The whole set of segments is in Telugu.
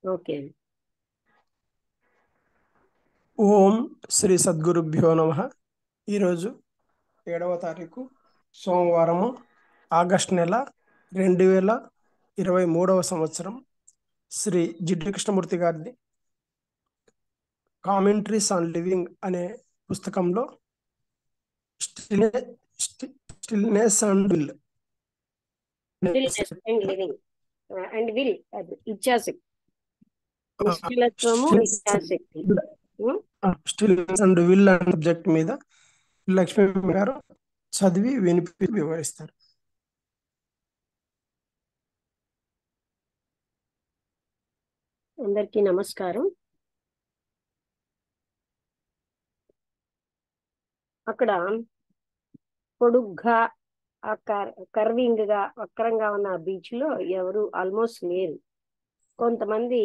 ఓకే. ఓం శ్రీ సద్గురుభ్యో నమః. ఈరోజు 7వ తారీఖు సోమవారము, ఆగస్టు నెల 2023 సంవత్సరం. శ్రీ జిడ్డు కృష్ణమూర్తి గారి కామెంట్రీస్ ఆన్ లివింగ్ అనే పుస్తకంలో stillness and will stillness and living and will, అది ఇచ్ఛాశక్తి, నిశ్చలత్వము, ఇచ్ఛాశక్తి. స్టిల్నెస్ అండ్ విల్ అనే సబ్జెక్ట్ మీద లక్ష్మీ గారు చదివి వివరిస్తారు. అందరికీ నమస్కారం. అక్కడ పొడుగ్గా కర్వింగ్ గా వక్రంగా ఉన్న బీచ్ లో ఎవరు ఆల్మోస్ట్ లేరు. కొంతమంది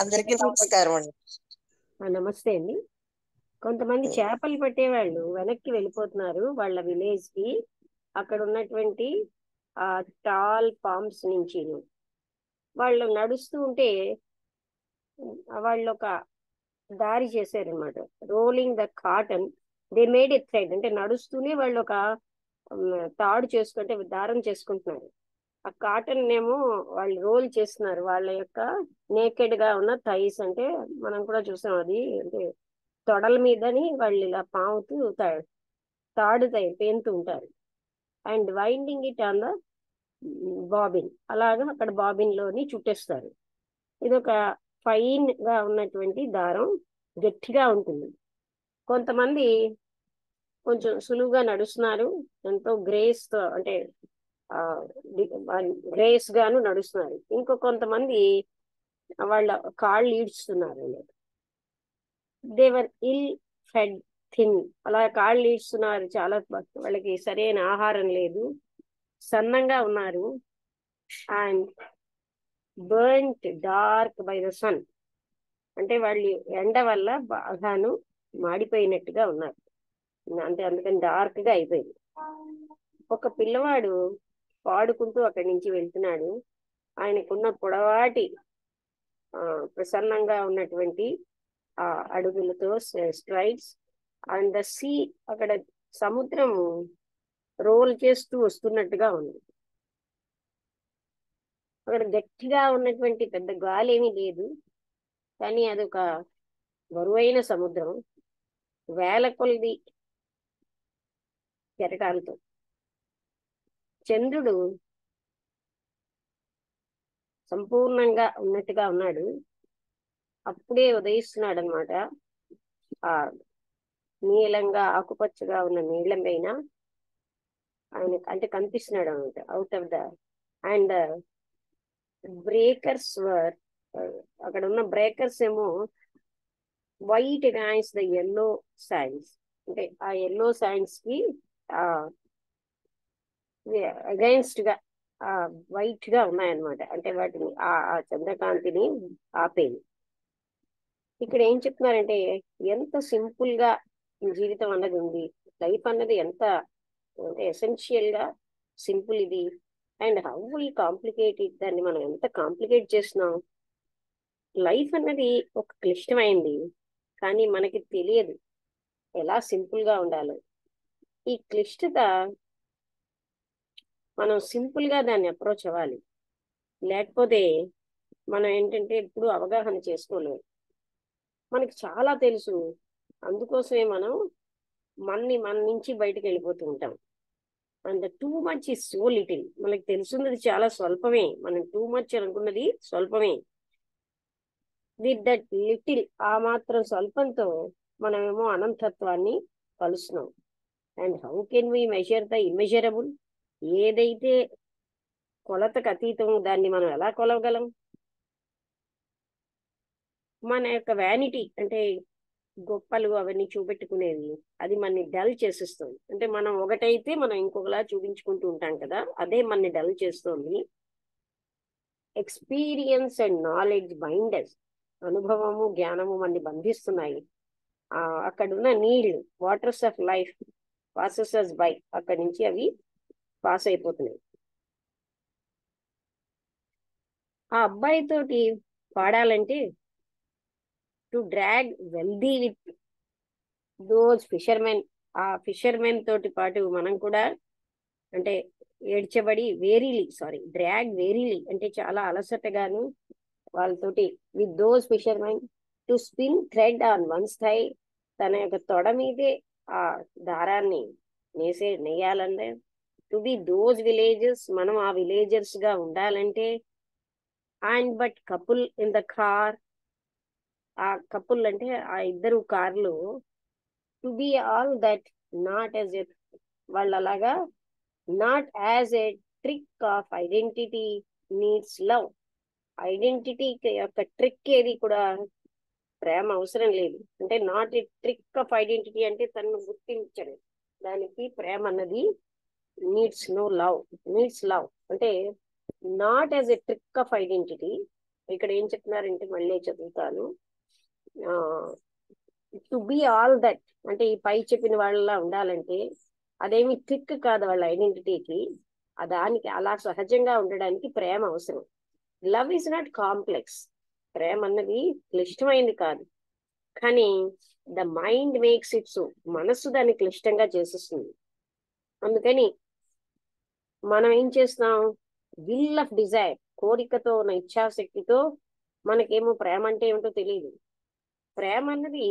అందరికీ నమస్కారం అండి. నమస్తే అండి. కొంతమంది చేపలు పట్టేవాళ్ళు వెనక్కి వెళ్ళిపోతున్నారు వాళ్ళ విలేజ్ కి. అక్కడ ఉన్నటువంటి ఆ టాల్ పామ్స్ నుంచి వాళ్ళు నడుస్తూ ఉంటే వాళ్ళు ఒక దారి చేశారనమాట. Rolling the cotton, they made a thread. అంటే నడుస్తూనే వాళ్ళు ఒక తాడు చేసుకుంటే దారం చేసుకుంటున్నారు. ఆ కాటన్ ఏమో వాళ్ళు రోల్ చేస్తున్నారు. వాళ్ళ యొక్క నేకెడ్ గా ఉన్న థైస్, అంటే మనం కూడా చూసాం, అది అంటే తొడల మీదని వాళ్ళు ఇలా పాముతూ తాడు పేంతూ ఉంటారు. And winding it on the bobbin, అలాగా అక్కడ బాబిన్ లోని చుట్టేస్తారు. ఇది ఒక ఫైన్ గా ఉన్నటువంటి దారం, గట్టిగా ఉంటుంది. కొంతమంది కొంచెం సులువుగా నడుస్తున్నారు, ఎంతో గ్రేస్ తో, అంటే గ్రేస్ గాను నడుస్తున్నారు. ఇంకో కొంతమంది వాళ్ళ కాళ్ళు ఈడ్చుతున్నారు. దేవర్ ఇల్ ఫెడ్ థిన్, అలా కాళ్ళు ఈడ్చుతున్నారు. చాలా వాళ్ళకి సరైన ఆహారం లేదు, సన్నంగా ఉన్నారు. And burnt dark by the sun, అంటే వాళ్ళు ఎండ వల్ల బాగాను మాడిపోయినట్టుగా ఉన్నారు. అంటే అందుకని డార్క్ గా అయిపోయింది. ఒక పిల్లవాడు పాడుకుంటూ అక్కడి నుంచి వెళ్తున్నాడు. ఆయనకున్న పొడవాటి ప్రసన్నంగా ఉన్నటువంటి ఆ అడుగులతో స్ట్రైడ్స్ అండ్ ద సీ, అక్కడ సముద్రం రోల్ చేస్తూ వస్తున్నట్టుగా ఉంది. అక్కడ గట్టిగా ఉన్నటువంటి పెద్ద గాలి ఏమీ లేదు, కానీ అదొక బరువైన సముద్రం, వేల కొలది కెరటాలతో. చంద్రుడు సంపూర్ణంగా ఉన్నట్టుగా ఉన్నాడు, అప్పుడే ఉదయిస్తున్నాడు అనమాట. ఆ నీలంగా ఆకుపచ్చగా ఉన్న నీళ్ళ పైన ఆయన అంటే కనిపిస్తున్నాడు అనమాట. Out of the and breakers were, అక్కడ ఉన్న బ్రేకర్స్ ఏమో white against the yellow signs, అంటే ఆ ఎల్లో సైన్స్ కి అగైన్స్ట్ గా వైట్ గా ఉన్నాయన్నమాట. అంటే వాటిని ఆ చంద్రకాంతిని ఆపేది. ఇక్కడ ఏం చెప్తున్నారంటే ఎంత సింపుల్ గా జీవితం అన్నది ఉంది, లైఫ్ అన్నది ఎంత అంటే ఎసెన్షియల్ గా సింపుల్ ఇది. అండ్ హౌ వి కాంప్లికేటెడ్, దాన్ని మనం ఎంత కాంప్లికేట్ చేస్తున్నాం. లైఫ్ అన్నది ఒక క్లిష్టమైంది, కానీ మనకి తెలియదు ఎలా సింపుల్ గా ఉండాలో. ఈ క్లిష్టత మనం సింపుల్ గా దాన్ని అప్రోచ్ అవ్వాలి, లేకపోతే మనం ఏంటంటే ఎప్పుడు అవగాహన చేసుకోలేము. మనకి చాలా తెలుసు, అందుకోసమే మనం మన నుంచి బయటకు వెళ్ళిపోతూ ఉంటాం. And too much is so little, మనకి తెలుసున్నది చాలా స్వల్పమే, మనం టూ మచ్ అనుకున్నది స్వల్పమే. విత్ దట్ లిటిల్, ఆ మాత్రం స్వల్పంతో మనమేమో అనంతత్వాన్ని కలుస్తున్నాం. And how can we measure the immeasurable, ఏదైతే కొలతకు అతీతం దాన్ని మనం ఎలా కొలవగలం. మన యొక్క వ్యానిటీ, అంటే గొప్పలు అవన్నీ చూపెట్టుకునేది, అది మనని డల్ చేసేస్తుంది. అంటే మనం ఒకటైతే మనం ఇంకొకలా చూపించుకుంటూ ఉంటాం కదా, అదే మనని డల్ చేస్తుంది. ఎక్స్పీరియన్స్ అండ్ నాలెడ్జ్ బైండర్స్, అనుభవము జ్ఞానము మనని బంధిస్తున్నాయి. అక్కడ ఉన్న నీళ్లు, waters of life passes by, అక్కడి నుంచి అవి పాస్ అయిపోతున్నాయి. ఆ అబ్బాయితోటి పాడాలంటే to drag wealthy with those fishermen, ఆ ఫిషర్మెన్ తోటి పాటు మనం కూడా అంటే ఏడ్చబడి డ్రాగ్ వేరీలీ అంటే చాలా అలసటగాను వాళ్ళతోటి with those fishermen to spin thread on one thigh, తన యొక్క తొడ మీదే ఆ దారాన్ని నెయ్యాలంటే టు బి దోస్ విలేజెస్, మనం ఆ విలేజర్స్ గా ఉండాలంటే and but couple in the car, ఆ కపుల్ అంటే ఆ ఇద్దరు కార్లు to be all that not as a వాళ్ళు అలాగా not as a trick of identity needs love, identity యొక్క ట్రిక్ ఏది కూడా ప్రేమ అవసరం లేదు. అంటే not a trick of identity అంటే తనను గుర్తించడం, దానికి ప్రేమ అన్నది నీడ్స్ లవ్ అంటే not as a trick of identity. ఇక్కడ ఏం చెప్తున్నారంటే మళ్ళీ చదువుతాను. టు బి ఆల్ దట్ అంటే ఈ పై చెప్పిన వాళ్ళ ఉండాలంటే అదేమి ట్రిక్ కాదు వాళ్ళ ఐడెంటిటీకి, దానికి అలా సహజంగా ఉండడానికి ప్రేమ అవసరం. లవ్ ఈజ్ నాట్ కాంప్లెక్స్, ప్రేమ అన్నది క్లిష్టమైంది కాదు, కానీ the mind makes it so, మనస్సు దాన్ని క్లిష్టంగా చేసేస్తుంది. అందుకని మనం ఏం చేస్తున్నాం, విల్ ఆఫ్ డిజైర్, కోరికతో ఉన్న ఇచ్ఛాశక్తితో మనకేమో ప్రేమ అంటే ఏమిటో తెలియదు. ప్రేమ అన్నది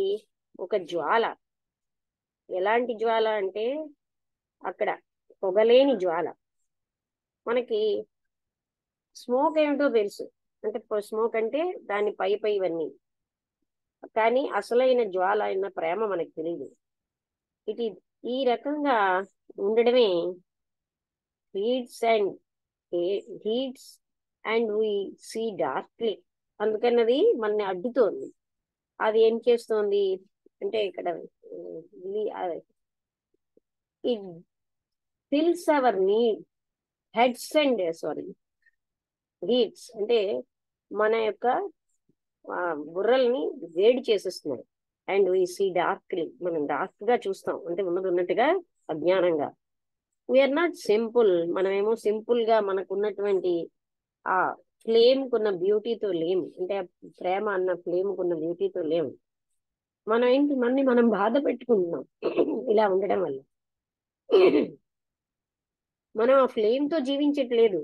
ఒక జ్వాల. ఎలాంటి జ్వాల అంటే అక్కడ పొగలేని జ్వాల. మనకి స్మోక్ ఏమిటో తెలుసు, అంటే స్మోక్ అంటే దాని పై ఇవన్నీ, కానీ అసలైన జ్వాల అయిన ప్రేమ మనకు తెలియదు. ఇది ఈ రకంగా ఉండడమే heats and we see darkly. అందుకన్నది మనని అడ్డుతోంది. అది ఏం చేస్తోంది అంటే ఇక్కడ it fills our heads and heats అంటే మన యొక్క బుర్రల్ని వేడి చేసేస్తున్నాయి. అండ్ వీ సీ డార్క్లీ, మనం డార్క్ గా చూస్తాం, అంటే ఉన్నట్టుగా అజ్ఞానంగా. వీఆర్ నాట్ సింపుల్, మనమేమో సింపుల్ గా మనకున్నటువంటి ఆ ఫ్లేమ్ కున్న బ్యూటీతో లేము, అంటే ప్రేమ అన్న ఫ్లేమ్ కున్న బ్యూటీతో లేము. మనం ఏంటి మనం బాధ పెట్టుకుంటున్నాం ఇలా ఉండడం వల్ల. మనం ఆ ఫ్లేమ్ తో జీవించట్లేదు,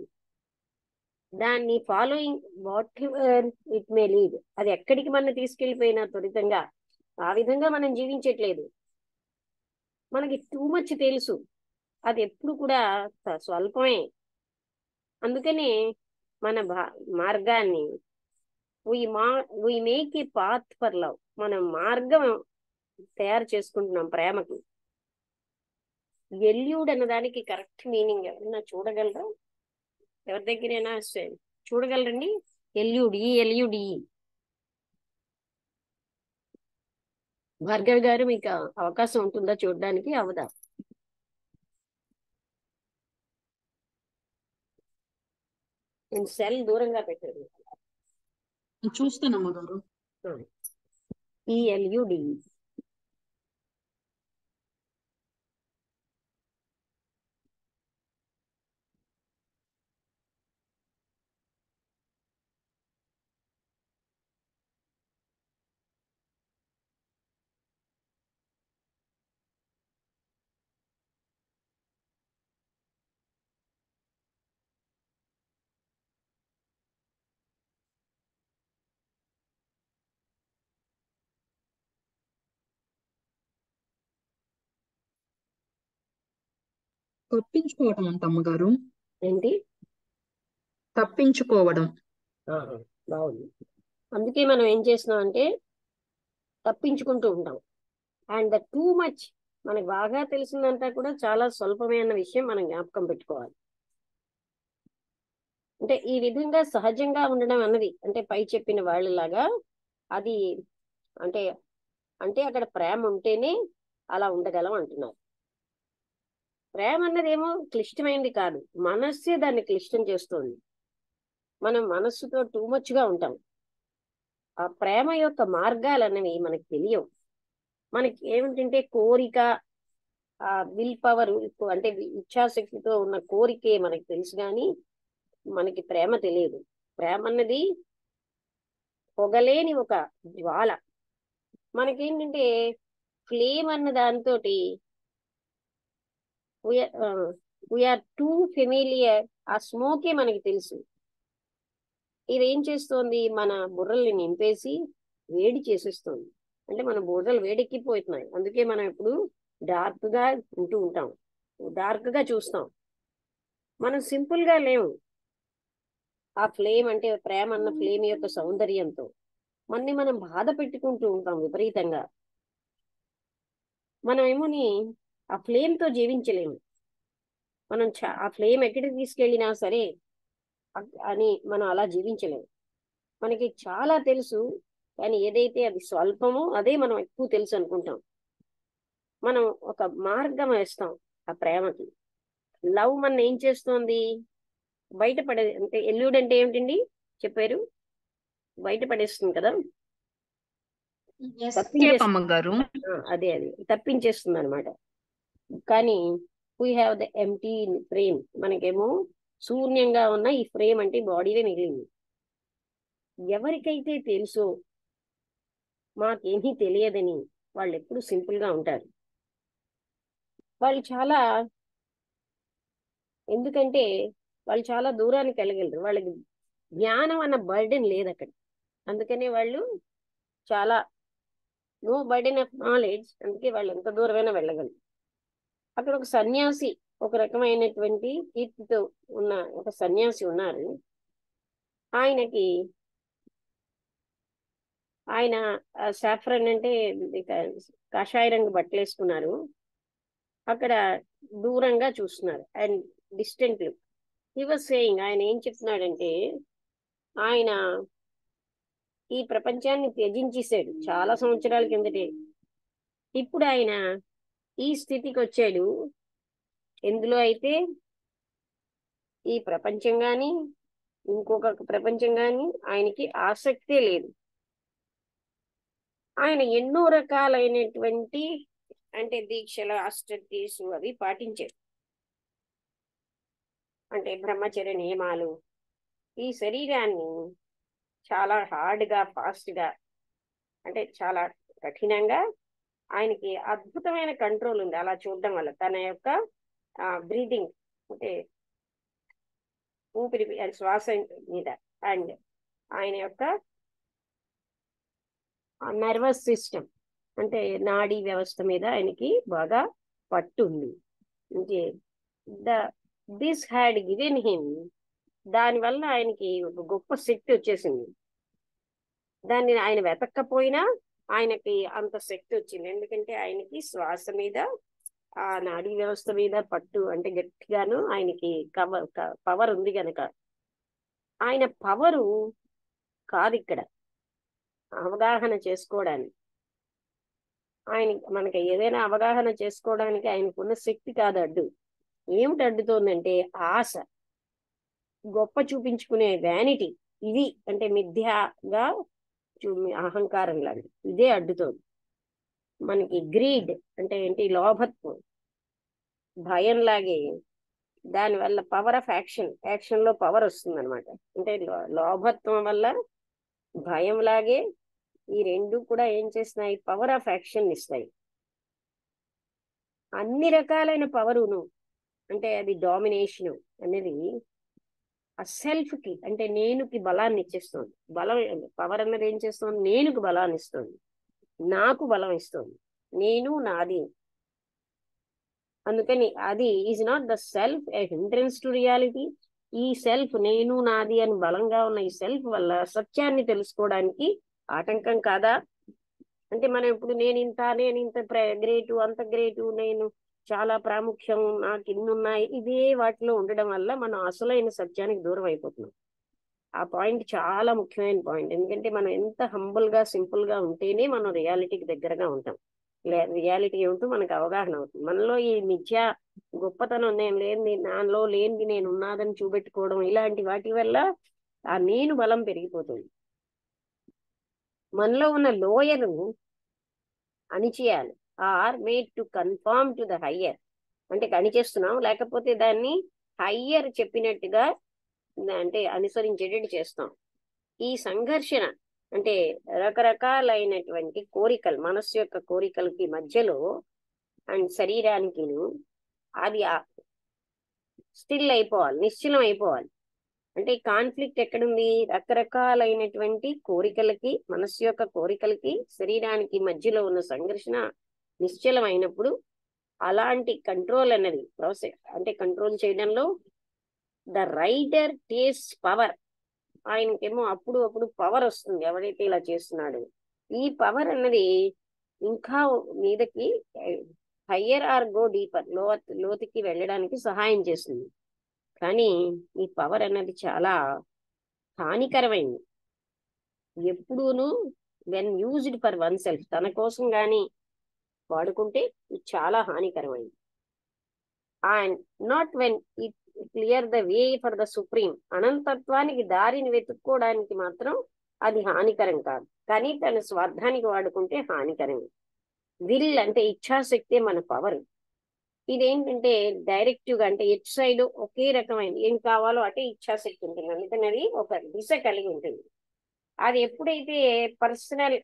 దాన్ని following what ever it may lead, అది ఎక్కడికి మనం తీసుకెళ్లిపోయినా త్వరితంగా ఆ విధంగా మనం జీవించట్లేదు. మనకి టూ మచ్ తెలుసు, అది ఎప్పుడు కూడా స్వల్పమే. అందుకనే మన మార్గాన్ని we make a path for love, మనం మార్గం తయారు చేసుకుంటున్నాం ప్రేమకి. ఎల్యూడ్ అన్న దానికి కరెక్ట్ మీనింగ్ ఎవరన్నా చూడగలరా? ఎవరి దగ్గరైనా చూడగలరండి? ఎల్యుడి. భార్గవి గారు, మీకు అవకాశం ఉంటుందా చూడడానికి? అవదా? నేను సెల్ దూరంగా పెట్టాను. చూస్తానమ్మ గారు. ELUD. తప్పించుకోవడం అంట అమ్మగారు. ఏంటి? తప్పించుకోవడం. బాగుంది. అందుకే మనం ఏం చేస్తున్నాం అంటే తప్పించుకుంటూ ఉంటాం. అండ్ ద టూ మచ్, మనకు బాగా తెలిసిందంతా కూడా చాలా స్వల్పమైన విషయం మనం జ్ఞాపకం పెట్టుకోవాలి. అంటే ఈ విధంగా సహజంగా ఉండడం అన్నది అంటే పై చెప్పిన వాళ్ళలాగా అది అంటే అంటే అక్కడ ప్రేమ ఉంటేనే అలా ఉండగలం అంటున్నారు. ప్రేమ అన్నది ఏమో క్లిష్టమైనది కాదు, మనస్సే దాన్ని క్లిష్టం చేస్తుంది. మనం మనస్సుతో టూ మచ్ గా ఉంటాం. ఆ ప్రేమ యొక్క మార్గాలు అనేవి మనకు తెలియవు. మనకి ఏమిటంటే కోరిక, ఆ విల్ పవర్ అంటే ఇచ్ఛాశక్తితో ఉన్న కోరికే మనకి తెలుసు, కానీ మనకి ప్రేమ తెలియదు. ప్రేమ అన్నది పొగలేని ఒక జ్వాల. మనకేంటంటే ఫ్లేమ్ అన్న దాంతో వీఆర్ టూ ఫెమిలియర్. ఆ స్మోకే మనకి తెలుసు. ఇదేం చేస్తోంది, మన బుర్రల్ని నింపేసి వేడి చేసేస్తుంది. అంటే మన బుర్రలు వేడెక్కిపోతున్నాయి. అందుకే మనం ఇప్పుడు డార్క్ గా ఉంటూ ఉంటాం, డార్క్ గా చూస్తాం. మనం సింపుల్ గా లేవు. ఆ ఫ్లేమ్ అంటే ప్రేమ అన్న ఫ్లేమ్ యొక్క సౌందర్యంతో మనని మనం బాధ పెట్టుకుంటూ ఉంటాం విపరీతంగా. మనం ఏమోని ఆ ఫ్లేమ్ తో జీవించలేము. మనం ఆ ఫ్లేమ్ ఎక్కడికి తీసుకెళ్ళినా సరే అని మనం అలా జీవించలేము. మనకి చాలా తెలుసు, కానీ ఏదైతే అది స్వల్పమో అదే మనం ఎక్కువ తెలుసు అనుకుంటాం. మనం ఒక మార్గం వేస్తాం ఆ ప్రేమకి. లవ్ మన ఏం చేస్తోంది, బయటపడే అంటే ఎల్లుడు అంటే ఏమిటండి చెప్పారు, బయటపడేస్తుంది కదా, ఎస్కేప్ అమ్మగారు. అదే తప్పించేస్తుంది అనమాట. కానీ we have the empty frame. మనకేమో శూన్యంగా ఉన్న ఈ ఫ్రేమ్ అంటే బాడీవే మిగిలింది. ఎవరికైతే తెలుసో మాకేమీ తెలియదని వాళ్ళు ఎప్పుడు సింపుల్ గా ఉంటారు. వాళ్ళు చాలా, ఎందుకంటే వాళ్ళు చాలా దూరానికి వెళ్ళగలరు. వాళ్ళకి జ్ఞానం అన్న బర్డెన్ లేదు అక్కడ. అందుకనే వాళ్ళు చాలా నో బర్డెన్ ఆఫ్ నాలెడ్జ్. అందుకే వాళ్ళు ఎంత దూరమైనా వెళ్ళగలరు. అక్కడ ఒక సన్యాసి, ఒక రకమైనటువంటి కీర్తితో ఉన్న ఒక సన్యాసి ఉన్నారు. ఆయన సాఫ్రన్ అంటే కాషాయ రంగు బట్టలు వేసుకున్నారు. అక్కడ దూరంగా చూస్తున్నారు and distant look. He was saying, ఆయన ఏం చెప్తున్నాడంటే ఆయన ఈ ప్రపంచాన్ని త్యజించేశాడు చాలా సంవత్సరాల కిందటే. ఇప్పుడు ఆయన ఈ స్థితికి వచ్చాడు, ఎందులో అయితే ఈ ప్రపంచం గాని ఇంకొక ప్రపంచం గాని ఆయనకి ఆసక్తే లేదు. ఆయన ఎన్నో రకాలైనటువంటి అంటే దీక్షలు, ఆస్టర్టీస్ అవి పాటించారు. అంటే బ్రహ్మచర్య నియమాలు. ఈ శరీరాన్ని చాలా హార్డ్ గా, ఫాస్ట్ గా, అంటే చాలా కఠినంగా, ఆయనకి అద్భుతమైన కంట్రోల్ ఉంది అలా చూడడం వల్ల. తన యొక్క బ్రీదింగ్ అంటే ఊపిరి శ్వాస మీద అండ్ ఆయన యొక్క నర్వస్ సిస్టమ్ అంటే నాడీ వ్యవస్థ మీద ఆయనకి బాగా పట్టు ఉంది. అంటే దిస్ హ్యాడ్ గివెన్ హిమ్, దానివల్ల ఆయనకి ఒక గొప్ప శక్తి వచ్చేసింది. దాన్ని ఆయన వెతక్కపోయినా ఆయనకి అంత శక్తి వచ్చింది. ఎందుకంటే ఆయనకి శ్వాస మీద, ఆ నాడీ వ్యవస్థ మీద పట్టు అంటే గట్టిగాను ఆయనకి పవర్ ఉంది కనుక. ఆయన పవరు కాదు ఇక్కడ అవగాహన చేసుకోవడానికి. ఆయన మనకి ఏదైనా అవగాహన చేసుకోవడానికి ఆయనకున్న శక్తి కాదు అడ్డు. ఏమిటి అడ్డుతోందంటే ఆశ, గొప్ప చూపించుకునే వ్యానిటీ. ఇది అంటే మిథ్యాగా అహంకారం లాంటి ఇదే అడ్డుతోంది మనకి. గ్రీడ్ అంటే ఏంటి, లోభత్వం, భయం లాగే. దానివల్ల పవర్ ఆఫ్ యాక్షన్, యాక్షన్ లో పవర్ వస్తుంది అనమాట. అంటే లోభత్వం వల్ల భయం లాగే ఈ రెండు కూడా ఏం చేస్తున్నాయి, పవర్ ఆఫ్ యాక్షన్ ఇస్తాయి. అన్ని రకాలైన పవరును అంటే అది డామినేషన్ అనేది ఆ సెల్ఫ్ కి అంటే నేనుకి బలాన్ని ఇచ్చేస్తుంది. బలం, పవర్ అన్నది ఏం చేస్తుంది, నేనుకు బలాన్ని ఇస్తుంది, నాకు బలం ఇస్తుంది, నేను నాది. అందుకని అది is not the self A hindrance to reality. ఈ సెల్ఫ్ నేను నాది అని బలంగా ఉన్న ఈ సెల్ఫ్ వల్ల సత్యాన్ని తెలుసుకోవడానికి ఆటంకం కాదా? అంటే మనం ఇప్పుడు నేను ఇంత గ్రేటు, అంత గ్రేటు, నేను చాలా ప్రాముఖ్యం, నాకు ఇన్నున్నాయి, ఇదే వాటిలో ఉండడం వల్ల మనం అసలైన సత్యానికి దూరం అయిపోతున్నాం. ఆ పాయింట్ చాలా ముఖ్యమైన పాయింట్. ఎందుకంటే మనం ఎంత హంబుల్ గా, సింపుల్ గా ఉంటేనే మనం రియాలిటీకి దగ్గరగా ఉంటాం. రియాలిటీ ఏమిటో మనకు అవగాహన అవుతుంది. మనలో ఈ మిథ్య గొప్పతనం, నేను లేనిది, నాలో లేనిది నేను ఉన్నాదని చూపెట్టుకోవడం, ఇలాంటి వాటి వల్ల ఆ నేను బలం పెరిగిపోతుంది. మనలో ఉన్న లోయను అణిచేయాలి. Or made to conform to the higher. అంటే అణిచేస్తున్నాం, లేకపోతే దాన్ని హయ్యర్ చెప్పినట్టుగా అంటే అనుసరించేటట్టు చేస్తాం. ఈ సంఘర్షణ అంటే రకరకాలైనటువంటి కోరికలు, మనస్సు యొక్క కోరికలకి మధ్యలో అండ్ శరీరానికి అది స్టిల్ అయిపోవాలి, నిశ్చలం అయిపోవాలి. అంటే కాన్ఫ్లిక్ట్ ఎక్కడుంది? రకరకాలైనటువంటి కోరికలకి, మనస్సు యొక్క కోరికలకి శరీరానికి మధ్యలో ఉన్న సంఘర్షణ నిశ్చలం అయినప్పుడు అలాంటి కంట్రోల్ అన్నది ప్రాసెస్, అంటే కంట్రోల్ చేయడంలో ద రైటర్ టేస్ట్ పవర్. ఆయనకేమో అప్పుడు పవర్ వస్తుంది ఎవరైతే ఇలా చేస్తున్నాడో. ఈ పవర్ అన్నది ఇంకా మీదకి హయ్యర్ ఆర్ గో డీపర్, లోతుకి వెళ్ళడానికి సహాయం చేస్తుంది. కానీ ఈ పవర్ అన్నది చాలా హానికరమైంది. ఎప్పుడూను when used for one self, తన కోసం గాని వాడుకుంటే ఇది చాలా హానికరమైంది. And not when it clear the way for the supreme, అనంతత్వానికి దారిని వెతుక్కోవడానికి మాత్రం అది హానికరం కాదు, కానీ తన స్వార్థానికి వాడుకుంటే హానికరమే. విల్ అంటే ఇచ్ఛాశక్తి మన పవర్. ఇదేంటంటే డైరెక్టివ్ గా, అంటే ఎట్ సైడ్ ఒకే రకమైన ఏం కావాలో అటే ఇచ్ఛాశక్తి ఉంటుంది, అందుకని అది ఒక దిశ కలిగి ఉంటుంది. అది ఎప్పుడైతే పర్సనల్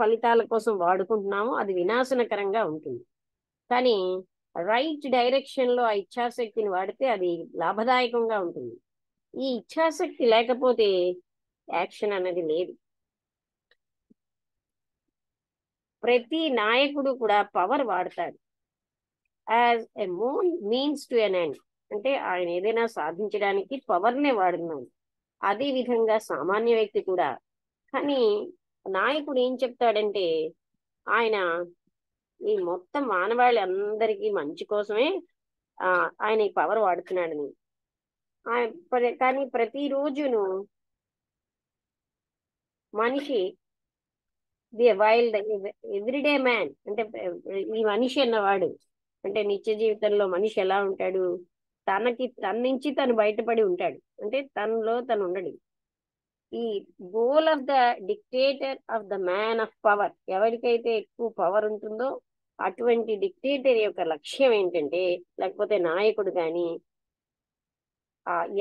ఫలితాల కోసం వాడుకుంటున్నామో అది వినాశనకరంగా ఉంటుంది. కానీ రైట్ డైరెక్షన్ లో ఆ ఇచ్ఛాశక్తిని వాడితే అది లాభదాయకంగా ఉంటుంది. ఈ ఇచ్ఛాశక్తి లేకపోతే యాక్షన్ అనేది లేదు. ప్రతి నాయకుడు కూడా పవర్ వాడతాడు as a means to an end, అంటే ఆయన ఏదైనా సాధించడానికి పవర్నే వాడుతున్నాడు. అదే విధంగా సామాన్య వ్యక్తి కూడా. కానీ నాయకుడు ఏం చెప్తాడంటే ఆయన ఈ మొత్తం మానవాళి అందరికీ మంచి కోసమే ఆయన ఈ పవర్ వాడుతున్నాడని. కానీ ప్రతిరోజును మనిషి వైల్డ్ ఎవ్రీడే మ్యాన్, అంటే ఈ మనిషి అన్నవాడు అంటే నిత్య జీవితంలో మనిషి ఎలా ఉంటాడు? తన నుంచి తను బయటపడి ఉంటాడు, అంటే తనలో తను ఉండడు. ఈ goal of the dictator of the man of power, ఎవరికైతే ఎక్కువ పవర్ ఉంటుందో అటువంటి డిక్టేటర్ యొక్క లక్ష్యం ఏంటంటే, లేకపోతే నాయకుడు కానీ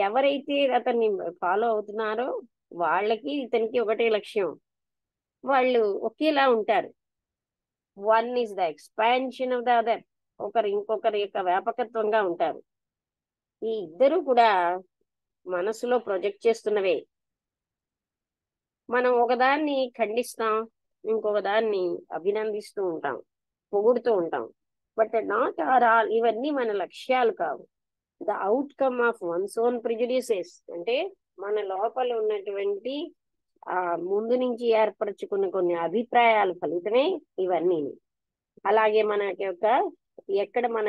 ఎవరైతే అతన్ని ఫాలో అవుతున్నారో వాళ్ళకి ఇతనికి ఒకటే లక్ష్యం, వాళ్ళు ఒకేలా ఉంటారు. One is the expansion of the other, ఇంకొకరి యొక్క వ్యాపకత్వంగా ఉంటారు. ఈ ఇద్దరు కూడా మనసులో ప్రొజెక్ట్ చేస్తున్నవే. మనం ఒకదాన్ని ఖండిస్తాం, ఇంకొక దాన్ని అభినందిస్తూ ఉంటాం, పొగుడుతూ ఉంటాం. బట్ నాట్ ఆర్ ఆల్, ఇవన్నీ మన లక్ష్యాలు కావు. The outcome of once own prejudices, అంటే మన లోపల ఉన్నటువంటి ముందు నుంచి ఏర్పరచుకున్న కొన్ని అభిప్రాయాల ఫలితమే ఇవన్నీ. అలాగే మన యొక్క ఎక్కడ మన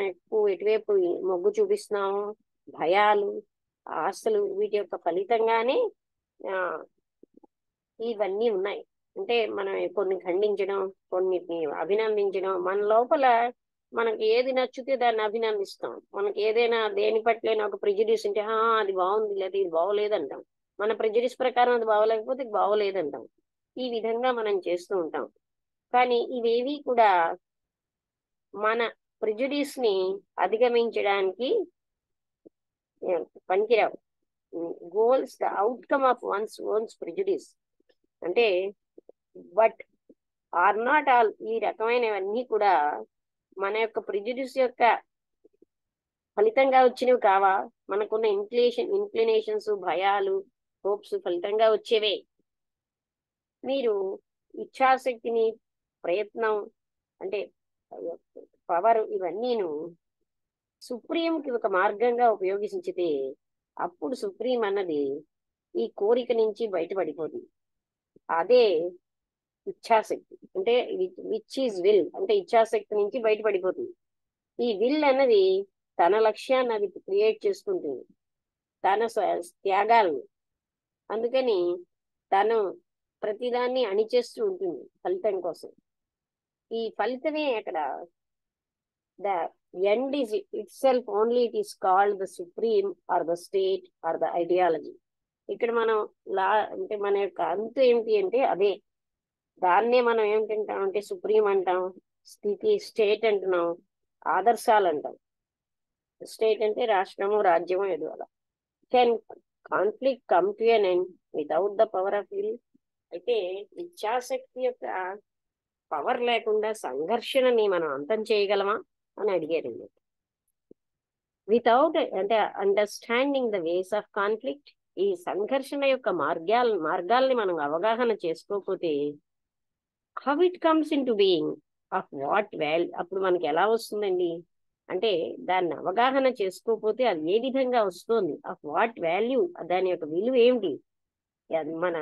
ఎటువైపు మొగ్గు చూపిస్తున్నాము, భయాలు, ఆశలు, వీటి యొక్క ఫలితంగానే ఇవన్నీ ఉన్నాయి. అంటే మనం కొన్ని ఖండించడం, కొన్నిటిని అభినందించడం. మన లోపల మనకి ఏది నచ్చితే దాన్ని అభినందిస్తాం. మనకి ఏదైనా దేని పట్లైనా ఒక ప్రిజుడిస్ ఉంటే అది బాగుంది, లేదా ఇది బాగోలేదంటాం. మన ప్రిజుడిస్ ప్రకారం అది బాగోలేకపోతే బాగోలేదంటాం. ఈ విధంగా మనం చేస్తూ ఉంటాం. కానీ ఇవేవి కూడా మన ప్రిజుడిస్ ని అధిగమించడానికి పనికిరావు. Goals the outcome of one's prejudice అంటే, బట్ ఆర్ నాట్ ఆల్, ఈ రకమైనవన్నీ కూడా మన యొక్క ప్రిజుడిస్ యొక్క ఫలితంగా వచ్చినవి కావా? మనకున్న ఇంక్లినేషన్స్, భయాలు, హోప్స్ ఫలితంగా వచ్చేవే. మీరు ఇచ్ఛాశక్తిని, ప్రయత్నం, అంటే పవర్, ఇవన్నీను సుప్రీంకి ఒక మార్గంగా ఉపయోగించితే అప్పుడు సుప్రీం అన్నది ఈ కోరిక నుంచి బయటపడిపోతుంది. అదే ఇచ్ఛాశక్తి, అంటే విచ్ ఈజ్ విల్, అంటే ఇచ్ఛాశక్తి నుంచి బయటపడిపోతుంది. ఈ విల్ అన్నది తన లక్ష్యాన్ని అది క్రియేట్ చేసుకుంటుంది, తన త్యాగాలను. అందుకని తను ప్రతిదాన్ని అణిచేస్తూ ఉంటుంది ఫలితం కోసం. ఈ ఫలితమే అక్కడ the end is itself only, it is called the supreme or the state or the ideology. ఇక్కడ మనం అంటే మన యొక్క అంతు ఏమిటి అంటే అదే. దాన్నే మనం ఏమిటంటాం అంటే సుప్రీం అంటాం, స్థితి, స్టేట్ అంటున్నాం, ఆదర్శాలు అంటాం. స్టేట్ అంటే రాష్ట్రము, రాజ్యము, ఏదో అలా. Conflict come to an end without the power of will. అయితే ఇచ్ఛాశక్తి యొక్క పవర్ లేకుండా సంఘర్షణని మనం అంతం చేయగలమా అని అడిగారండి. వితౌట్ అంటే understanding the ways of conflict, ఈ సంఘర్షణ యొక్క మార్గాల్ని మనం అవగాహన చేసుకోకపోతే how it comes in to being, of what value, అప్పుడు మనకి ఎలా వస్తుందండి అంటే దాన్ని అవగాహన చేసుకోకపోతే అది ఏ విధంగా వస్తుంది, ఆఫ్ వాట్ వాల్యూ, దాని యొక్క విలువ ఏమిటి, అది మన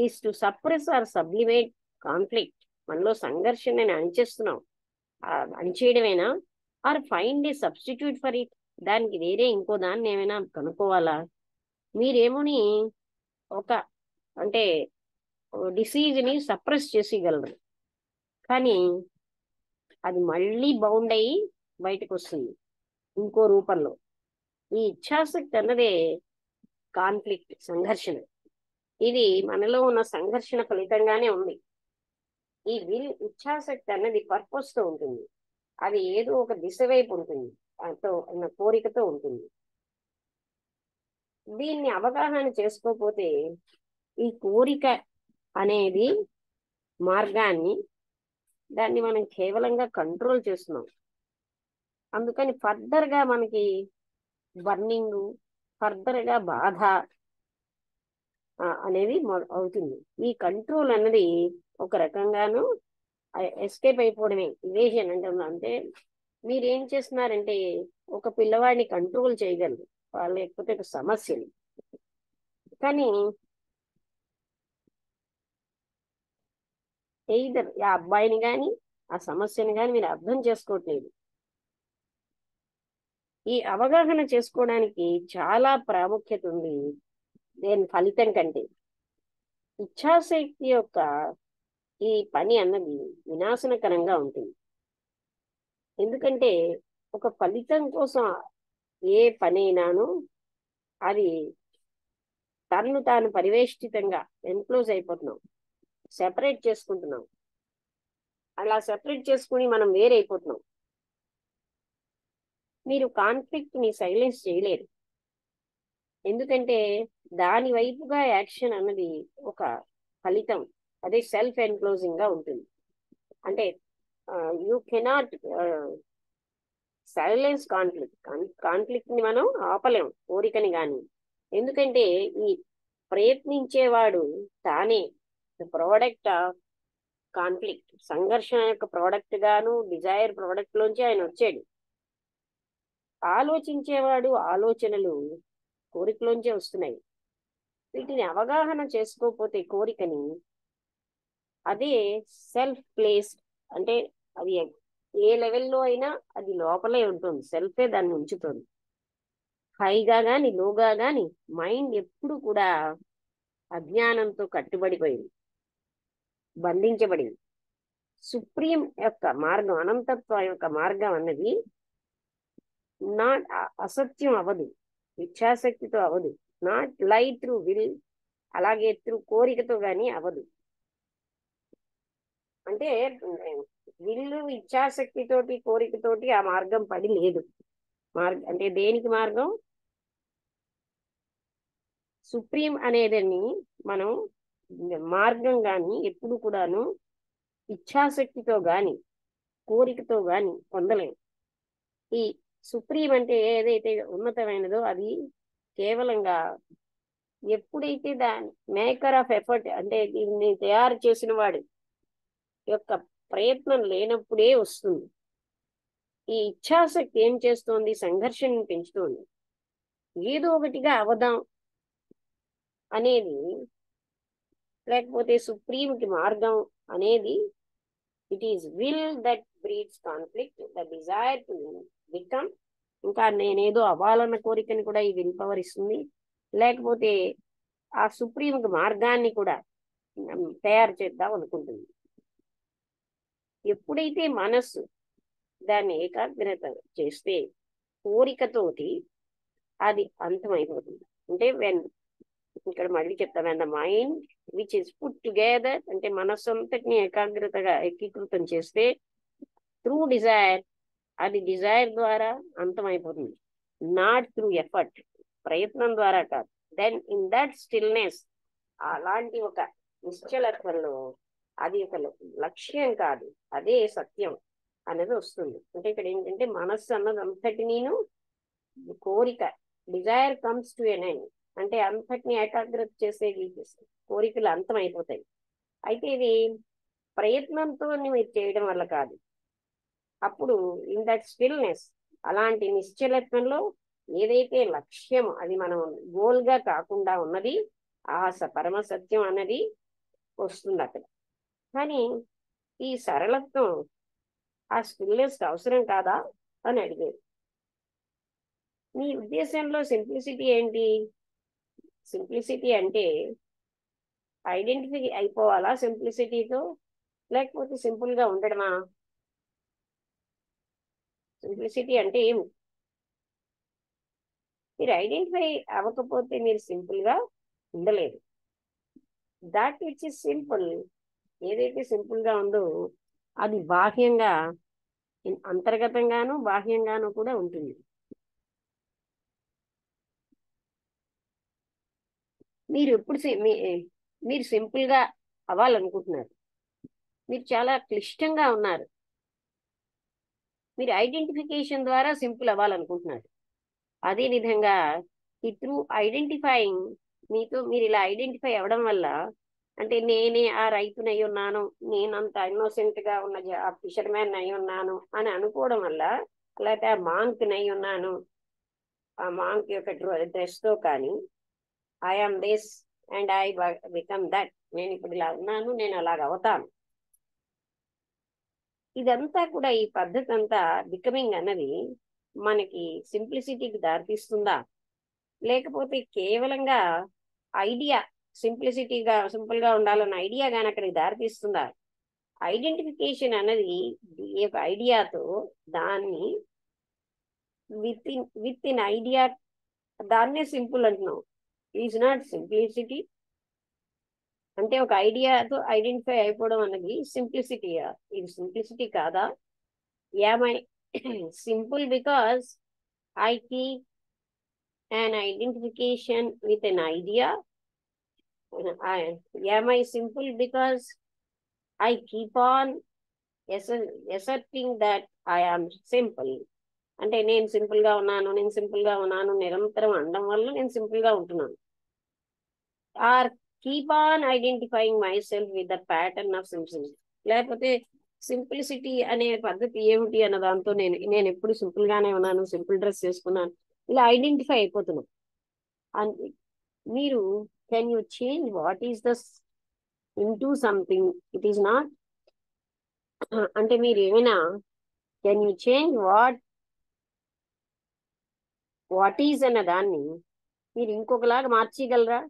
is to suppress or sublimate conflict, మనలో సంఘర్షణని అణిచేస్తున్నాం, అణిచేయడమేనా, or find a substitute for it, దానికి వేరే ఇంకో దాన్ని ఏమైనా కనుక్కోవాలా. మీరేమోని ఒక అంటే డిసీజ్ని సప్రెస్ చేసేయగలరు, కానీ అది మళ్ళీ బౌండ్ అయ్యి బయటకు వస్తుంది ఇంకో రూపంలో. ఈ ఇచ్ఛాశక్తి అన్నదే కాన్ఫ్లిక్ట్, సంఘర్షణ. ఇది మనలో ఉన్న సంఘర్షణ ఫలితంగానే ఉంది. ఈ ఇచ్ఛాశక్తి అన్నది పర్పస్ తో ఉంటుంది, అది ఏదో ఒక దిశ వైపు ఉంటుంది, కోరికతో ఉంటుంది. దీన్ని అవగాహన చేసుకోకపోతే ఈ కోరిక అనేది మార్గాన్ని దాన్ని మనం కేవలంగా కంట్రోల్ చేస్తున్నాం. అందుకని ఫర్దర్ గా మనకి బర్నింగ్, ఫర్దర్ గా బాధ అనేది అవుతుంది. ఈ కంట్రోల్ అన్నది ఒక రకంగాను ఎస్కేప్ అయిపోవడమే, ఇవేషన్ అంటే మీరు ఏం చేస్తున్నారంటే ఒక పిల్లవాడిని కంట్రోల్ చేయగలరు లేకపోతే ఒక సమస్యని, కానీ ఎయిదర్ ఆ అబ్బాయిని కానీ ఆ సమస్యని కానీ మీరు అర్థం చేసుకోవట్లేదు. ఈ అవగాహన చేసుకోవడానికి చాలా ప్రాముఖ్యత ఉంది దేని ఫలితం కంటే. ఇచ్ఛాశక్తి యొక్క ఈ పని అన్నది వినాశనకరంగా ఉంటుంది. ఎందుకంటే ఒక ఫలితం కోసం ఏ పనైనాను అది తన్ను తాను పరివేష్టితంగా ఎన్క్లోజ్ అయిపోతున్నాం, సెపరేట్ చేసుకుంటున్నాం. అలా సెపరేట్ చేసుకుని మనం వేరైపోతున్నాం. మీరు కాన్ఫ్లిక్ట్ ని సైలెన్స్ చేయలేరు, ఎందుకంటే దాని వైపుగా యాక్షన్ అన్నది ఒక ఫలితం, అదే సెల్ఫ్ ఎన్క్లోజింగ్ గా ఉంటుంది. అంటే యూ కెనాట్ సైలెన్స్ కాన్ఫ్లిక్ట్ ని మనం ఆపలేం, కోరికని కానీ. ఎందుకంటే ఈ ప్రయత్నించేవాడు తానే ప్రోడక్ట్ ఆఫ్ కాన్ఫ్లిక్ట్, సంఘర్షణ యొక్క ప్రోడక్ట్ గాను డిజైర్ ప్రోడక్ట్ లోంచి ఆయన వచ్చాడు. ఆలోచించేవాడు ఆలోచనలు కోరికలోంచే వస్తున్నాయి. వీటిని అవగాహన చేసుకోకపోతే కోరికని, అదే సెల్ఫ్ ప్లేస్డ్, అంటే అది ఏ లెవెల్లో అయినా అది లోపలే ఉంటుంది, సెల్ఫే దాన్ని ఉంచుతుంది. హైగా గాని లోగా గాని మైండ్ ఎప్పుడు కూడా అజ్ఞానంతో కట్టుబడిపోయింది, బంధించబడింది. సుప్రీం యొక్క మార్గం, అనంతత్వం యొక్క మార్గం అన్నది నాట్ అసత్యం అవ్వదు, ఇచ్ఛాశక్తితో అవ్వదు, నాట్ లై త్రూ విల్, అలాగే త్రూ కోరికతో గాని అవ్వదు. అంటే విల్లు ఇచ్ఛాశక్తితోటి కోరికతోటి ఆ మార్గం పడి లేదు. అంటే దేనికి మార్గం? సుప్రీం అనేదాన్ని మనం మార్గం గాని ఎప్పుడు కూడాను ఇచ్ఛాశక్తితో గాని కోరికతో గాని పొందలేము. ఈ సుప్రీం అంటే ఏదైతే ఉన్నతమైనదో అది కేవలంగా ఎప్పుడైతే దాని మేకర్ ఆఫ్ ఎఫర్ట్, అంటే దీన్ని తయారు చేసిన వాడు యొక్క ప్రయత్నం లేనప్పుడే వస్తుంది. ఈ ఇచ్ఛాశక్తి ఏం చేస్తోంది? సంఘర్షణ పెంచుతోంది. ఏదో ఒకటిగా అవదాం అనేది, లేకపోతే సుప్రీంకి మార్గం అనేది, it is will that breeds conflict, the desire to become. ఇంకా నేనేదో అవ్వాలన్న కోరికని కూడా ఈ విల్ పవర్ ఇస్తుంది, లేకపోతే ఆ సుప్రీంకి మార్గాన్ని కూడా తయారు చేద్దాం అనుకుంటుంది. ఎప్పుడైతే మనస్సు దాన్ని ఏకాగ్రత చేస్తే కోరికతోటి అది అంతమైపోతుంది. అంటే ఇక్కడ మళ్ళీ చెప్తాను, the mind which is put together, అంటే మనస్సు అంతటిని ఏకాగ్రతగా ఏకీకృతం చేస్తే త్రూ డిజైర్, అది డిజైర్ ద్వారా అంతమైపోతుంది. నాట్ త్రూ ఎఫర్ట్, ప్రయత్నం ద్వారా కాదు, దెన్ ఇన్ దట్ స్టిల్నెస్, అలాంటి ఒక నిశ్చలత్వంలో అది ఒక లక్ష్యం కాదు, అదే సత్యం అనేది వస్తుంది. అంటే ఇక్కడ ఏంటంటే మనస్సు అన్నది అంతటినీ కోరిక, desire comes to an end, అంటే అంతటిని ఏకాగ్రత చేసేది కోరికలు అంతం అయిపోతాయి. అయితే ఇది ప్రయత్నంతో మీరు చేయడం వల్ల కాదు. అప్పుడు ఇన్ దట్ స్టిల్నెస్, అలాంటి నిశ్చలత్వంలో ఏదైతే లక్ష్యం, అది మనం గోల్ గా కాకుండా ఉన్నది, ఆ పరమ సత్యం అన్నది వస్తుంది అక్కడ. కానీ ఈ సరళత్వం ఆ స్టిల్నెస్ అవసరం కాదా అని అడిగారు. మీ ఉద్దేశంలో సింప్లిసిటీ ఏంటి? సింప్లిసిటీ అంటే ఐడెంటిఫై అయిపోవాలా సింప్లిసిటీతో, లేకపోతే సింపుల్ గా ఉండడమా? సింప్లిసిటీ అంటే ఏమి? మీరు ఐడెంటిఫై అవ్వకపోతే మీరు సింపుల్ గా ఉండలేదు. దాట్ విచ్ ఇస్ సింపుల్, ఏదైతే సింపుల్ గా ఉందో అది బాహ్యంగా, అంతర్గతంగాను బాహ్యంగాను కూడా ఉంటుంది. మీరు ఎప్పుడు మీరు సింపుల్ గా అవ్వాలనుకుంటున్నారు, మీరు చాలా క్లిష్టంగా ఉన్నారు, మీరు ఐడెంటిఫికేషన్ ద్వారా సింపుల్ అవ్వాలనుకుంటున్నారు. అదే విధంగా ఈ త్రూ ఐడెంటిఫైయింగ్, మీరు ఇలా ఐడెంటిఫై అవ్వడం వల్ల, అంటే నేనే ఆ రైతునై ఉన్నాను, నేనంత ఇన్నోసెంట్ గా ఉన్న ఫిషర్మ్యాన్ అయి ఉన్నాను అని అనుకోవడం వల్ల, లేకపోతే ఆ మాంక్ నై ఉన్నాను, ఆ మాంక్ యొక్క డ్రెస్ తో కానీ, I am this and I become that, నేను ఇప్పుడు ఇలా ఉన్నాను, నేను అలాగ అవుతాను, ఇదంతా కూడా ఈ పద్ధతి అంతా బికమింగ్ అన్నది మనకి సింప్లిసిటీకి దారితీస్తుందా, లేకపోతే కేవలంగా ఐడియా, సింపుల్ గా ఉండాలన్న ఐడియా కానీ అక్కడికి దారితీస్తుందా? ఐడెంటిఫికేషన్ అన్నది ఈ యొక్క ఐడియాతో, దాన్ని విత్ ఇన్ ఐడియా, దాన్నే సింపుల్ అంటున్నాం. Is not simplicity. అంటే ఒక ఐడియాతో ఐడెంటిఫై అయిపోవడం అన్నది సింప్లిసిటీయా? ఇది సింప్లిసిటీ కాదా? Am I simple because I keep an identification with an idea? Am I simple because I keep on asserting that I am simple? అంటే నేను సింపుల్ గా ఉన్నాను, నేను సింపుల్ గా ఉన్నాను నిరంతరం అనడం వల్ల నేను సింపుల్ గా ఉంటున్నాను. Or keep on identifying myself with the pattern of simplicity. లేకపోతే సింప్లిసిటీ అనే పద్ధతి ఏమిటి అన్న దాంతో నేను ఎప్పుడు సింపుల్ గానే ఉన్నాను, సింపుల్ డ్రెస్ చేసుకున్నాను, ఇలా ఐడెంటిఫై అయిపోతున్నాను. మీరు can you change what is the into something, it is not, అంటే మీరు ఏమైనా can you change what is అన్న దాన్ని మీరు ఇంకొకలాగా మార్చగలరా?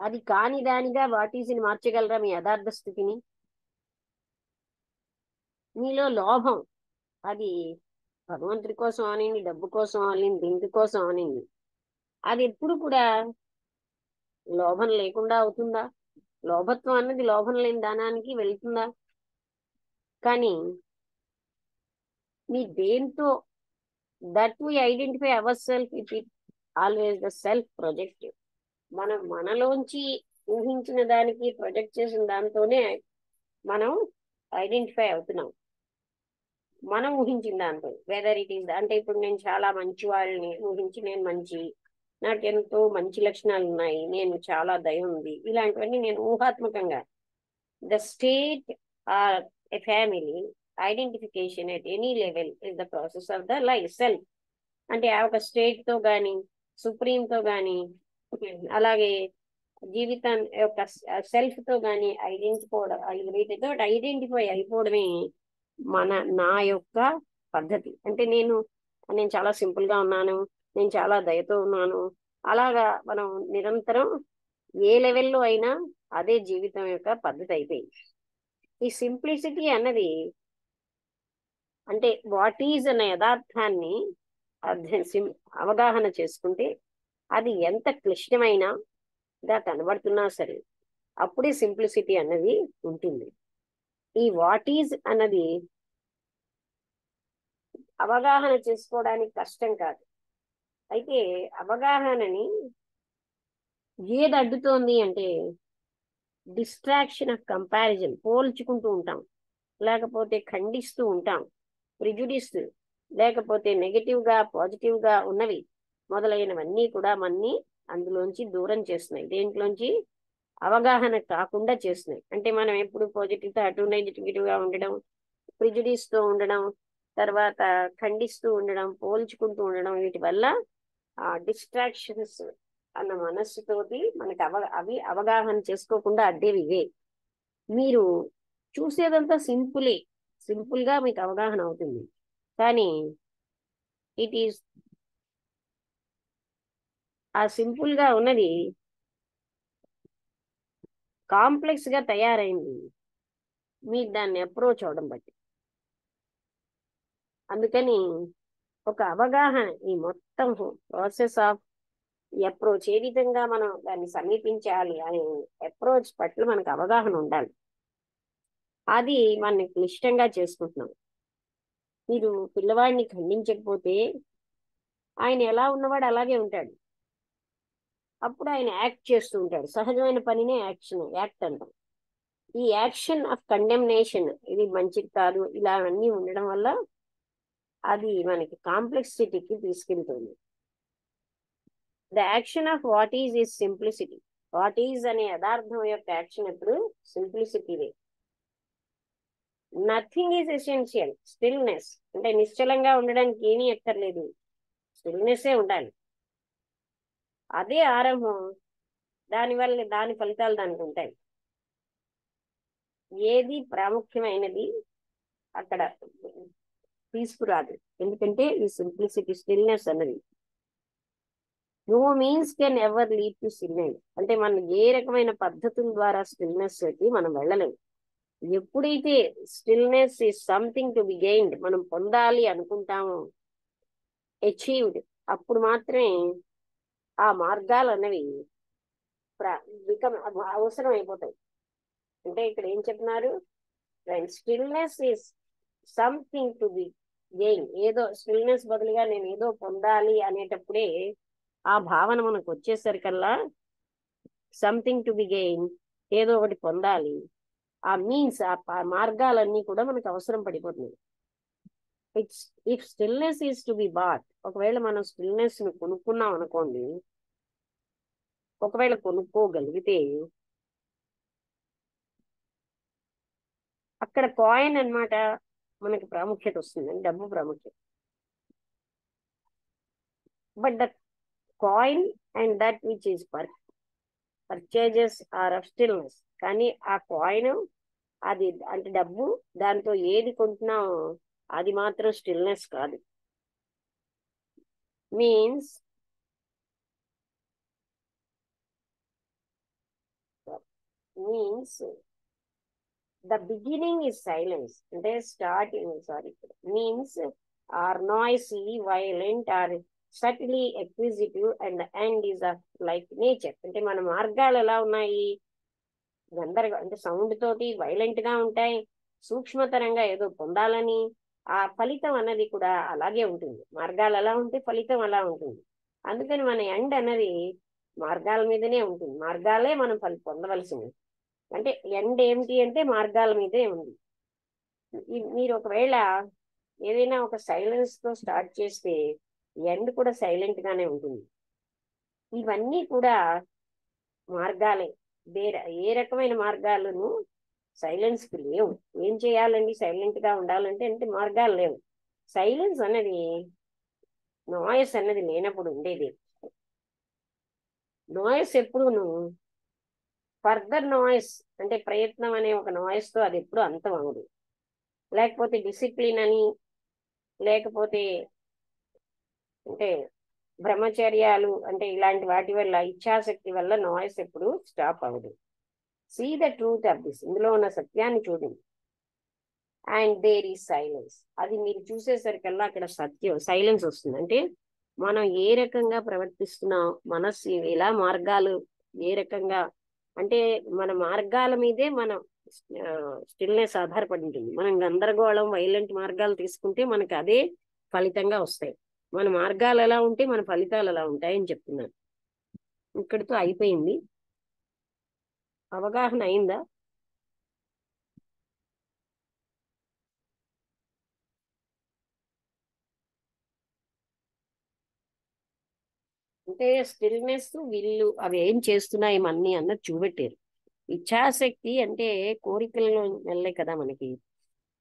అది కాని దానిగా వాట్ ఈజ్ ని మార్చగలరా మీ యథార్థ స్థితిని? మీలో లోభం, అది భగవంతుడి కోసం అనింది, డబ్బు కోసం అనింది, ఇంటి కోసం అనింది, అది ఎప్పుడు కూడా లోభం లేకుండా అవుతుందా? లోభత్వం అన్నది లోభం లేని దానానికి వెళ్తుందా? కానీ మీ దేంతో that we identify our self, it always the self projective. మనం మనలోంచి ఊహించిన దానికి ప్రొజెక్ట్ చేసిన దాంతోనే మనం ఐడెంటిఫై అవుతున్నాం. మనం ఊహించిన దాంతో, వెదర్ ఇట్ ఈస్, అంటే ఇప్పుడు నేను చాలా మంచి వాళ్ళని ఊహించి, నేను నాకెంతో మంచి లక్షణాలు ఉన్నాయి, నేను చాలా దయ ఉంది, ఇలాంటివన్నీ నేను ఊహాత్మకంగా, the state or a family identification at any level is the process of the life self. అంటే ఆ ఒక స్టేట్ తో గాని, సుప్రీంతో గాని, అలాగే జీవితం యొక్క సెల్ఫ్ తో గాని ఐడెంటిఫై అయిపోవడమే నా యొక్క పద్ధతి. అంటే నేను చాలా సింపుల్ గా ఉన్నాను, నేను చాలా దయతో ఉన్నాను, అలాగా మనం నిరంతరం ఏ లెవెల్లో అయినా అదే జీవితం యొక్క పద్ధతి అయిపోయింది. ఈ సింప్లిసిటీ అన్నది, అంటే వాట్ ఈజ్ అన్న యథార్థాన్ని అవగాహన చేసుకుంటే, అది ఎంత క్లిష్టమైనగా కనబడుతున్నా సరే అప్పుడే సింప్లిసిటీ అన్నది ఉంటుంది. ఈ వాట్ ఈజ్ అన్నది అవగాహన చేసుకోవడానికి కష్టం కాదు, అయితే అవగాహనని ఏది అడ్డుతోంది అంటే డిస్ట్రాక్షన్ ఆఫ్ కంపారిజన్, పోల్చుకుంటూ ఉంటాం, లేకపోతే ఖండిస్తూ ఉంటాం, ప్రిజుడిస్, లేకపోతే నెగటివ్ గా పాజిటివ్ గా ఉన్నవి మొదలైనవన్నీ కూడా మన్ని అందులోంచి దూరం చేస్తున్నాయి. దేంట్లోంచి? అవగాహన కాకుండా చేస్తున్నాయి. అంటే మనం ఎప్పుడు పాజిటివ్ తో అటు నెగిటివ్ గా ఉండడం, ప్రిజుడిస్ తో ఉండడం, తర్వాత ఖండిస్తూ ఉండడం, పోల్చుకుంటూ ఉండడం, వీటి వల్ల ఆ డిస్ట్రాక్షన్స్ అన్న మనస్సుతోటి మనకి అవి అవగాహన చేసుకోకుండా అడ్డేవి ఇవే. మీరు చూసేదంతా సింపుల్ గా మీకు అవగాహన అవుతుంది. కానీ ఇట్ ఈస్ ఆ సింపుల్ గా ఉన్నది కాంప్లెక్స్ గా తయారైంది మీరు దాన్ని అప్రోచ్ అవడం బట్టి. అందుకని ఒక అవగాహన, ఈ మొత్తం ప్రాసెస్ ఆఫ్ అప్రోచ్, ఏ విధంగా మనం దాన్ని సమీపించాలి అనే అప్రోచ్ పట్ల మనకు అవగాహన ఉండాలి. అది మనం క్లిష్టంగా చేసుకుంటున్నాం. మీరు పిల్లవాడిని ఖండించకపోతే ఆయన ఎలా ఉన్నవాడు అలాగే ఉంటాడు. అప్పుడు ఆయన యాక్ట్ చేస్తూ ఉంటాడు. సహజమైన పనినే యాక్ట్ అంటాం. ఈ యాక్షన్ ఆఫ్ కండెమ్నేషన్, ఇది మంచిది కాదు, ఇలా అన్నీ ఉండడం వల్ల అది మనకి కాంప్లెక్సిటీకి తీసుకెళ్తుంది. The action of what is simplicity. What is అనే యథార్థం యొక్క యాక్షన్ ఎప్పుడు సింప్లిసిటీవే. Nothing is essential. స్టిల్నెస్ అంటే నిశ్చలంగా ఉండడానికి ఏమీ ఎక్కర్లేదు, స్టిల్నెస్సే ఉండాలి. అదే ఆరంభం. దానివల్ల దాని ఫలితాలు దానికి ఉంటాయి. ఏది ప్రాముఖ్యమైనది అక్కడ తీసుకురాదు. ఎందుకంటే ఈ సింప్లిసిటీ, స్టిల్నెస్ అన్నది no means can ever lead to stillness. అంటే మనం ఏ రకమైన పద్ధతుల ద్వారా స్టిల్నెస్ కి మనం వెళ్ళలేము. ఎప్పుడైతే stillness is something to be gained, మనం పొందాలి అనుకుంటాము, అచీవ్డ్, అప్పుడు మాత్రమే ఆ మార్గాలు అన్నవి అవసరం అయిపోతాయి. అంటే ఇక్కడ ఏం చెప్తున్నారు? Stillness is something to be gain. ఏదో స్టిల్నెస్ బదులుగా నేను ఏదో పొందాలి అనేటప్పుడే ఆ భావన మనకు వచ్చేసరికల్లా సంథింగ్ టు బి గెయిన్, ఏదో ఒకటి పొందాలి, ఆ మీన్స్, ఆ మార్గాలన్నీ కూడా మనకు అవసరం పడిపోతుంది. If stillness is to be bought, ఒకవేళ మనం స్టిల్నెస్ ను కొనుక్కున్నాం అనుకోండి, ఒకవేళ కొనుక్కోగలిగితే అక్కడ కాయిన్ అన్నమాట మనకి ప్రాముఖ్యత వస్తుంది, డబ్బు ప్రాముఖ్యత. But the coin and that which is purchases are of stillness. కానీ ఆ కాయిన్, అది అంటే డబ్బు, దాంతో ఏది కొంటున్నామో అది మాత్రం స్టిల్నెస్ కాదు. Means the beginning is silence. అంటే means or noisy, violent, or subtly acquisitive, and the end is like nature. అంటే మన మార్గాలు ఎలా ఉన్నాయి? అంటే సౌండ్ తోటి వైలెంట్ గా ఉంటాయి, సూక్ష్మతరంగా ఏదో పొందాలని. ఆ ఫలితం అన్నది కూడా అలాగే ఉంటుంది. మార్గాలు ఎలా ఉంటే ఫలితం అలా ఉంటుంది. అందుకని మన ఎండ్ అన్నది మార్గాల మీదనే ఉంటుంది. మార్గాలే మనం పొందవలసింది. అంటే ఎండ్ ఏమిటి అంటే మార్గాల మీదే ఉంది. మీరు ఒకవేళ ఏదైనా ఒక సైలెన్స్ తో స్టార్ట్ చేస్తే ఎండ్ కూడా సైలెంట్ గానే ఉంటుంది. ఇవన్నీ కూడా మార్గాలే. ఏ రకమైన మార్గాలను సైలెన్స్ కి లేవు. ఏం చేయాలండి సైలెంట్ గా ఉండాలంటే? అంటే మార్గాలు లేవు. సైలెన్స్ అన్నది నాయిస్ అన్నది లేనప్పుడు ఉండేది. నాయిస్ ఎప్పుడును ఫర్దర్ నాయిస్, అంటే ప్రయత్నం అనే ఒక నాయిస్ తో అది ఎప్పుడు అంతం అవ్వదు. లేకపోతే డిసిప్లిన్ అని, లేకపోతే అంటే బ్రహ్మచర్యాలు, అంటే ఇలాంటి వాటి వల్ల, ఇచ్ఛాశక్తి వల్ల నాయిస్ ఎప్పుడు స్టాప్ అవ్వదు. See the truth of this, ఇందులో ఉన్న సత్యాన్ని చూడండి. And there is silence. అది మీరు చూసేసరికల్లా అక్కడ సైలెన్స్ వస్తుంది. అంటే మనం ఏ రకంగా ప్రవర్తిస్తున్నాం, మనస్సు ఎలా, మార్గాలు ఏ రకంగా, అంటే మన మార్గాల మీదే మనం స్టిల్నెస్ ఆధారపడి ఉంటుంది. మనం గందరగోళం, వైలెంట్ మార్గాలు తీసుకుంటే మనకి అదే ఫలితంగా వస్తాయి. మన మార్గాలు ఎలా ఉంటే మన ఫలితాలు ఎలా ఉంటాయని చెప్తున్నాను. ఇక్కడితో అయిపోయింది. అవగాహన అయిందా? అంటే స్టిల్నెస్, విల్లు అవి ఏం చేస్తున్నాయి మన్ని అన్నది చూపెట్టారు. ఇచ్ఛాశక్తి అంటే కోరికలలో వెళ్ళే కదా మనకి.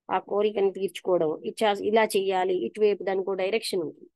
ఆ కోరికని తీర్చుకోవడం, ఇలా చెయ్యాలి, ఇటువైపు దానికి డైరెక్షన్ ఉంటుంది.